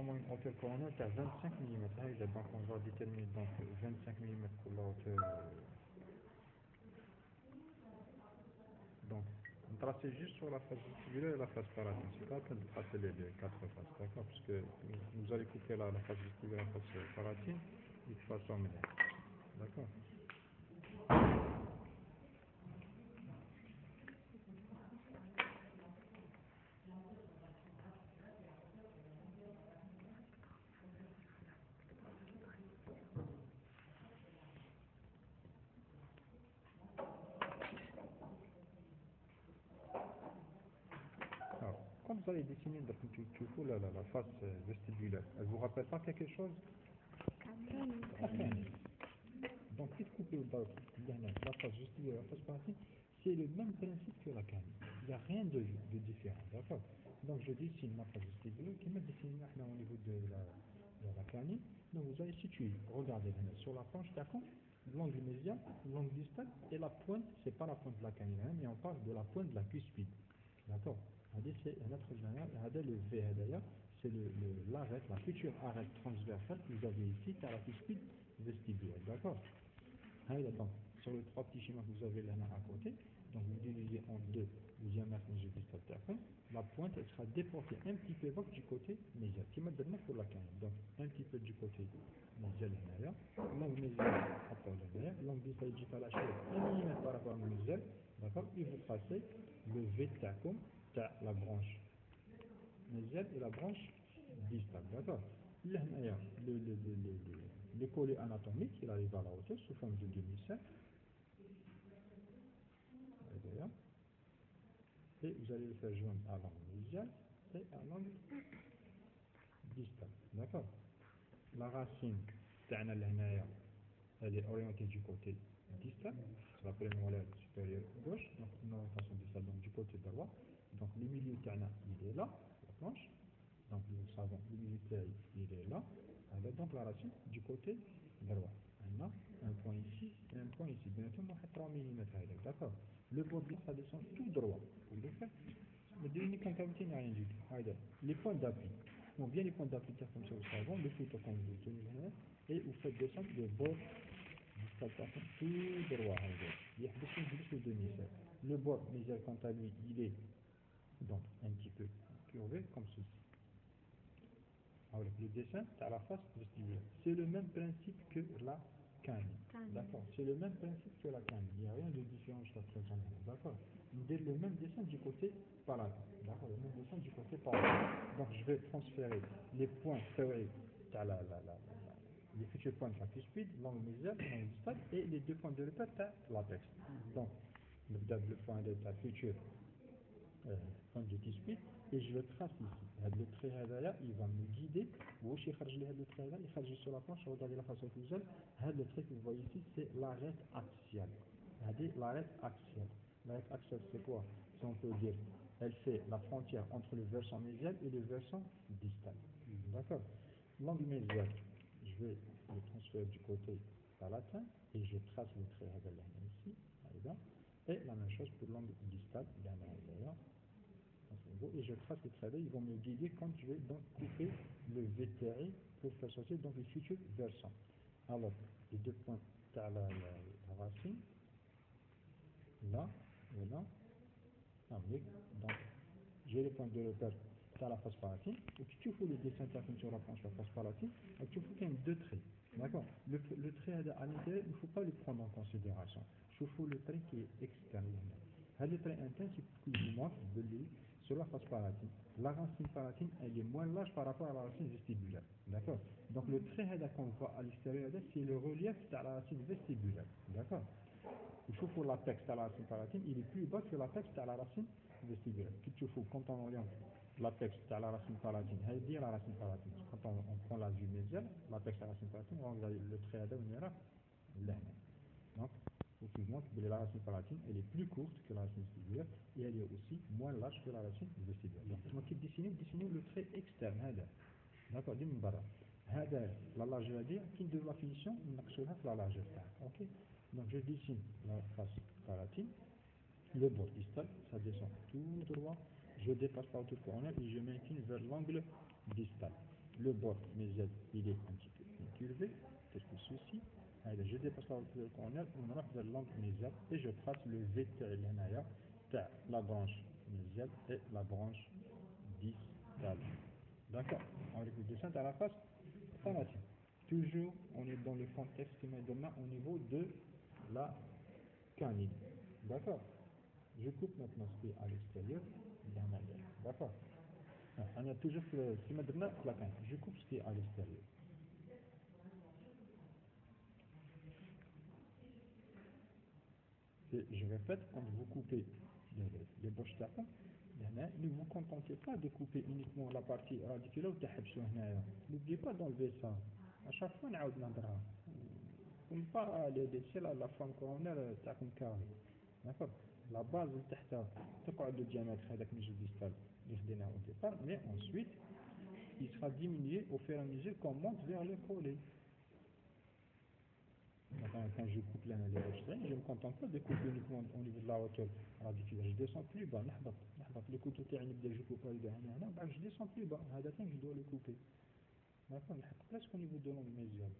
normalement une hauteur corona à 25 mm. Donc on va déterminer donc 25 mm pour la hauteur. Donc on trace juste sur la face vestibulaire et la face palatine. C'est pas la peine de tracer les quatre faces, d'accord? Parce que vous allez couper la face vestibulaire et la face palatine de façon médiane. D'accord? Alors, quand vous allez dessiner la face vestibulaire, elle vous rappelle pas quelque chose? Enfin, donc, si vous coupez la face vestibulaire et la face palatine, c'est le même principe que la canne. Il n'y a rien de différent, d'accord? Donc, je dessine la face vestibulaire qui me dessine au niveau de la canine. Donc, vous allez situer, regardez sur la planche d'accord, l'angle médian, l'angle distal et la pointe, c'est pas la pointe de la canine, mais on parle de la pointe de la cuspide. D'accord? C'est un autre général, le V, c'est l'arête, la future arête transversale que vous avez ici, à la cuspide vestibulaire. D'accord? Donc, sur les trois petits schémas que vous avez là à côté, donc vous divisez en deux, deuxième arc médial. La pointe, elle sera déportée un petit peu du côté médial, qui m'a donné pour la canine. Donc, un petit peu du côté médial derrière, l'angle médial rapport derrière, l'angle distal à la chaise, 1 mm par rapport au médial, d'accord? Et vous tracez le V comme la branche médiale et la branche distale, d'accord? Le collet anatomique, il arrive à la hauteur sous forme de demi-cercle. Et vous allez le faire joindre à l'angle médial et à l'angle distal. D'accord? La racine, elle est orientée du côté distal, c'est la prémolaire supérieure gauche, donc une orientation distale, donc du côté droit. Donc le milieu il est là, la planche. Donc nous savons le milieu il est là. Donc la racine du côté droit. On a un point ici et un point ici. Bientôt on fait 3 mm. D'accord? Le bordure ça descend tout droit. Vous le faites. Mais deviner qu'en cavité il n'y a rien du tout. Les points d'appui. Donc bien les points d'appui comme ça au savon, le photo comme vous tenez là, et vous faites descendre le bord tout droit. Il y a juste le demi-cercle. Le bord médial quant à lui, il est donc un petit peu curvé comme ceci. Avec le dessin, c'est à la face vestibulaire. C'est le même principe que la canne. D'accord. C'est le même principe que la canne. Il n'y a rien de différent jusqu'à présent. D'accord. Le même dessin du côté palatin. D'accord. Le même dessin du côté palatin. Donc je vais transférer les points serrés à les futurs points de la cuspide, l'angle médial, l'angle distal et les deux points de repère à l'apex. Donc le point de la future point de cuspide et je le trace ici. Le trait là, il va me guider. Vous voyez le trait là, il charge sur la planche, regardez la façon que vous avez. Le trait que vous voyez ici, c'est l'arête axiale. L'arête axiale. L'arête axiale, c'est quoi? Si on peut dire, elle fait la frontière entre le versant médial et le versant distal. D'accord? L'angle médial, je vais le transférer du côté palatin et je trace le trait ici. Et la même chose pour l'angle distal, derrière. Et je trace les traits, ils vont me guider quand je vais donc couper le vétéré pour faire sortir donc les futurs versants. Alors, les deux points à la racine, là et là. Donc, j'ai les points de repère à la face palatine. Et puis, tu fais le dessin sur la planche, la face palatine, et tu fais qu'il y ait deux traits. D'accord? Le trait à l'intérieur, il ne faut pas le prendre en considération. Je fais le trait qui est externe. Le trait interne, c'est ce qui vous montre de l'île sur la face palatine. La racine palatine, elle est moins large par rapport à la racine vestibulaire. D'accord? Donc le trait qu'on voit à l'extérieur, c'est le relief de la racine vestibulaire. D'accord? Il faut pour l'apex à la racine palatine, il est plus bas que l'apex à la racine vestibulaire. Qu'il faut, quand on oriente l'apex à la racine palatine, elle dit la racine palatine. Quand on prend la vue médiale, l'apex à la racine palatine, on regarde le trait à on ira là. Donc, effectivement, la racine palatine, elle est plus courte que la racine vestibulaire et elle est aussi moins large que la racine vestibulaire. Donc, moi qui dessine le trait externe. D'accord, d'une barre. La largeur à dire, qui de la finition, on la largeur. Ok? Donc, je dessine la face palatine, le bord distal, ça descend tout droit, je dépasse par tout corner et je m'incline vers l'angle distal. le bord médial il est un petit peu incurvé, tel que ceci. Allez, je dépasse la hauteur cornéale, on rentre vers l'angle médial et je trace le V تاع la branche médiale et la branche distale. D'accord. Avec le dessin à la face pharmacie. Toujours, on est dans le contexte immédiatement au niveau de la canine. D'accord. Je coupe maintenant ce qui est à l'extérieur. D'accord. On a toujours immédiatement la canine. Je coupe ce qui est à l'extérieur. Et je répète, quand vous coupez les poches tapons, ne vous contentez pas de couper uniquement la partie radiculaire ou تحبسوا هنايا. N'oubliez pas d'enlever ça. À chaque fois, نعاود نهضرها. Comme pas les déchets la forme coronaire تاعكم carré. D'accord. La base اللي تحتها تقعد le diamètre هذاك من الجزء distal اللي خديناه au départ, mais ensuite il sera diminué au fur et à mesure qu'on monte vers le collet. Quand je coupe les roches, je ne me contente pas de couper uniquement au niveau de la hauteur radiculaire. Je descends plus bas. Le couteau تاعي je coupe je descends plus bas. هذا je dois le couper. D'accord. Presque au niveau de l'ongle médial.